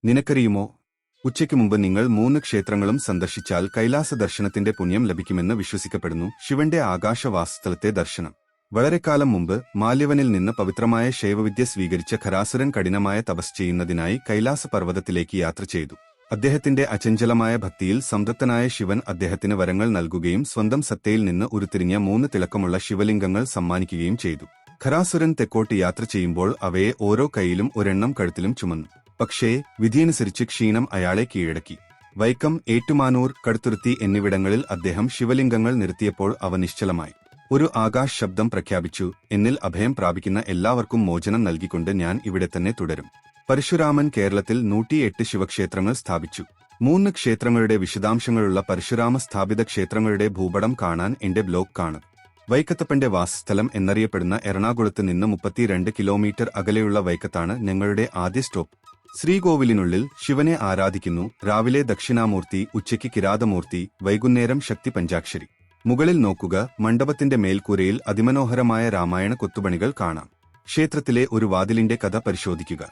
നിനക്കറിയുമോ, ഉച്ചയ്ക്ക് മുമ്പ് നിങ്ങൾ 3 ക്ഷേത്രങ്ങളും സന്ദർശിച്ചാൽ കൈലാസ ദർശനത്തിന്റെ പുണ്യം ലഭിക്കുമെന്ന് വിശ്വസിക്കപ്പെടുന്നു. ശിവന്റെ ആകാശവാസസ്ഥലത്തെ ദർശനം. വളരെക്കാലം മുമ്പ് മാല്യവനിൽ നിന്ന് പവിത്രമായ ശൈവവിദ്യ സ്വീകരിച്ച ഖരാസുരൻ കഠിനമായ തപസ് ചെയ്യുന്നതിനായി കൈലാസ പർവ്വതത്തിലേക്ക് യാത്ര ചെയ്തു. അദ്ദേഹത്തിന്റെ അചഞ്ചലമായ ഭക്തിയിൽ സംതൃപ്തനായ ശിവൻ അദ്ദേഹത്തിന് വരങ്ങൾ നൽകുകയും സ്വന്തം സത്തയിൽ നിന്ന് ഉരുത്തിരിഞ്ഞ 3 തിളക്കമുള്ള ശിവലിംഗങ്ങൾ സമ്മാനിക്കുകയും ചെയ്തു. ഖരാസുരൻ തെക്കോട്ട് യാത്ര ചെയ്യുമ്പോൾ അവയെ ഓരോ കൈയിലും ഒരെണ്ണം കഴുത്തിലും ചുമന്നു. പക്ഷേ വിധിയനുസരിച്ച് ക്ഷീണം അയാളെ കീഴടക്കി. വൈക്കം, ഏറ്റുമാനൂർ, കടുത്തുരുത്തി എന്നിവിടങ്ങളിൽ അദ്ദേഹം ശിവലിംഗങ്ങൾ നിർത്തിയപ്പോൾ അവ നിശ്ചലമായി. ഒരു ആകാശ ശബ്ദം പ്രഖ്യാപിച്ചു, എന്നിൽ അഭയം പ്രാപിക്കുന്ന എല്ലാവർക്കും മോചനം നൽകിക്കൊണ്ട് ഞാൻ ഇവിടെ തന്നെ തുടരും. പരശുരാമൻ കേരളത്തിൽ 108 ശിവക്ഷേത്രങ്ങൾ സ്ഥാപിച്ചു. 3 ക്ഷേത്രങ്ങളുടെ വിശദാംശങ്ങളുള്ള പരശുരാമ സ്ഥാപിത ക്ഷേത്രങ്ങളുടെ ഭൂപടം കാണാൻ എന്റെ ബ്ലോഗ് കാണുക. വൈക്കത്തപ്പന്റെ വാസസ്ഥലം എന്നറിയപ്പെടുന്ന എറണാകുളത്ത് നിന്ന് 32 കിലോമീറ്റർ അകലെയുള്ള വൈക്കത്താണ് ഞങ്ങളുടെ ആദ്യ സ്റ്റോപ്പ്. ശ്രീകോവിലിനുള്ളിൽ ശിവനെ ആരാധിക്കുന്നു. രാവിലെ ദക്ഷിണാമൂർത്തി, ഉച്ചയ്ക്ക് കിരാതമൂർത്തി, വൈകുന്നേരം ശക്തി പഞ്ചാക്ഷരി. മുകളിൽ നോക്കുക, മണ്ഡപത്തിന്റെ മേൽക്കൂരയിൽ അതിമനോഹരമായ രാമായണ കൊത്തുപണികൾ കാണാം. ക്ഷേത്രത്തിലെ ഒരു വാതിലിന്റെ കഥ പരിശോധിക്കുക.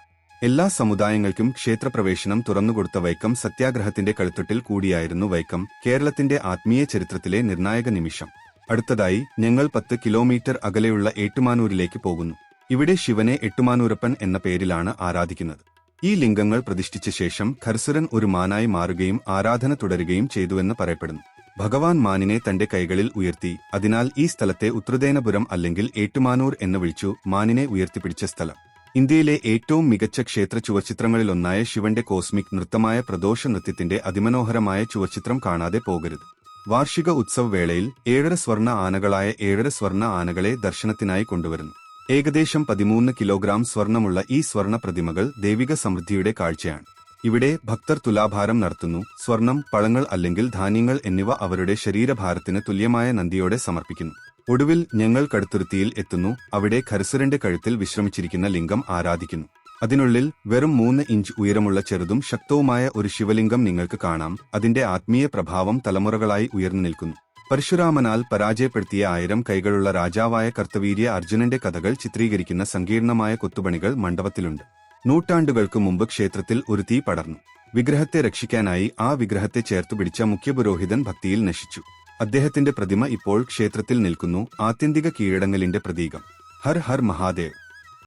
എല്ലാ സമുദായങ്ങൾക്കും ക്ഷേത്രപ്രവേശനം തുറന്നുകൊടുത്ത വൈക്കം സത്യാഗ്രഹത്തിന്റെ കളിത്തൊട്ടിൽ കൂടിയായിരുന്നു വൈക്കം, കേരളത്തിന്റെ ആത്മീയ ചരിത്രത്തിലെ നിർണായക നിമിഷം. അടുത്തതായി ഞങ്ങൾ 10 കിലോമീറ്റർ അകലെയുള്ള ഏറ്റുമാനൂരിലേക്ക് പോകുന്നു. ഇവിടെ ശിവനെ എട്ടുമാനൂരപ്പൻ എന്ന പേരിലാണ് ആരാധിക്കുന്നത്. ഈ ലിംഗങ്ങൾ പ്രതിഷ്ഠിച്ച ശേഷം ഖരസുരൻ ഒരു മാനായി മാറുകയും ആരാധന തുടരുകയും ചെയ്തുവെന്ന് പറയപ്പെടുന്നു. ഭഗവാൻ മാനിനെ തന്റെ കൈകളിൽ ഉയർത്തി. അതിനാൽ ഈ സ്ഥലത്തെ ഉത്രദേനപുരം അല്ലെങ്കിൽ ഏറ്റുമാനൂർ എന്ന് വിളിച്ചു. മാനിനെ ഉയർത്തിപ്പിടിച്ച സ്ഥലം. ഇന്ത്യയിലെ ഏറ്റവും മികച്ച ക്ഷേത്ര ചുവർച്ചിത്രങ്ങളിലൊന്നായ ശിവന്റെ കോസ്മിക് നൃത്തമായ പ്രദോഷ നൃത്യത്തിന്റെ അതിമനോഹരമായ ചുവർച്ചിത്രം കാണാതെ പോകരുത്. വാർഷിക ഉത്സവവേളയിൽ 7 സ്വർണ്ണ ആനകളായ 7 സ്വർണ്ണ ആനകളെ ദർശനത്തിനായി കൊണ്ടുവരുന്നു. ഏകദേശം 13 കിലോഗ്രാം സ്വർണമുള്ള ഈ സ്വർണ്ണ പ്രതിമകൾ ദൈവിക സമൃദ്ധിയുടെ കാഴ്ചയാണ്. ഇവിടെ ഭക്തർ തുലാഭാരം നടത്തുന്നു. സ്വർണം, പഴങ്ങൾ അല്ലെങ്കിൽ ധാന്യങ്ങൾ എന്നിവ അവരുടെ ശരീരഭാരത്തിന് തുല്യമായ നന്ദിയോടെ സമർപ്പിക്കുന്നു. ഒടുവിൽ ഞങ്ങൾ കടുത്തുരുത്തിയിൽ എത്തുന്നു. അവിടെ ഖരസുരന്റെ കഴുത്തിൽ വിശ്രമിച്ചിരിക്കുന്ന ലിംഗം ആരാധിക്കുന്നു. അതിനുള്ളിൽ വെറും 3 ഇഞ്ച് ഉയരമുള്ള ചെറുതും ശക്തവുമായ ഒരു ശിവലിംഗം നിങ്ങൾക്ക് കാണാം. അതിന്റെ ആത്മീയ പ്രഭാവം തലമുറകളായി ഉയർന്നു നിൽക്കുന്നു. പരശുരാമനാൽ പരാജയപ്പെടുത്തിയ 1000 കൈകളുള്ള രാജാവായ കർത്തവീര്യ അർജുനന്റെ കഥകൾ ചിത്രീകരിക്കുന്ന സങ്കീർണമായ കൊത്തുപണികൾ മണ്ഡപത്തിലുണ്ട്. നൂറ്റാണ്ടുകൾക്ക് മുമ്പ് ക്ഷേത്രത്തിൽ ഒരു തീ പടർന്നു. വിഗ്രഹത്തെ രക്ഷിക്കാനായി ആ വിഗ്രഹത്തെ ചേർത്തുപിടിച്ച മുഖ്യപുരോഹിതൻ ഭക്തിയിൽ നശിച്ചു. അദ്ദേഹത്തിന്റെ പ്രതിമ ഇപ്പോൾ ക്ഷേത്രത്തിൽ നിൽക്കുന്നു, ആത്യന്തിക കീഴടങ്ങലിന്റെ പ്രതീകം. ഹർ ഹർ മഹാദേവ്.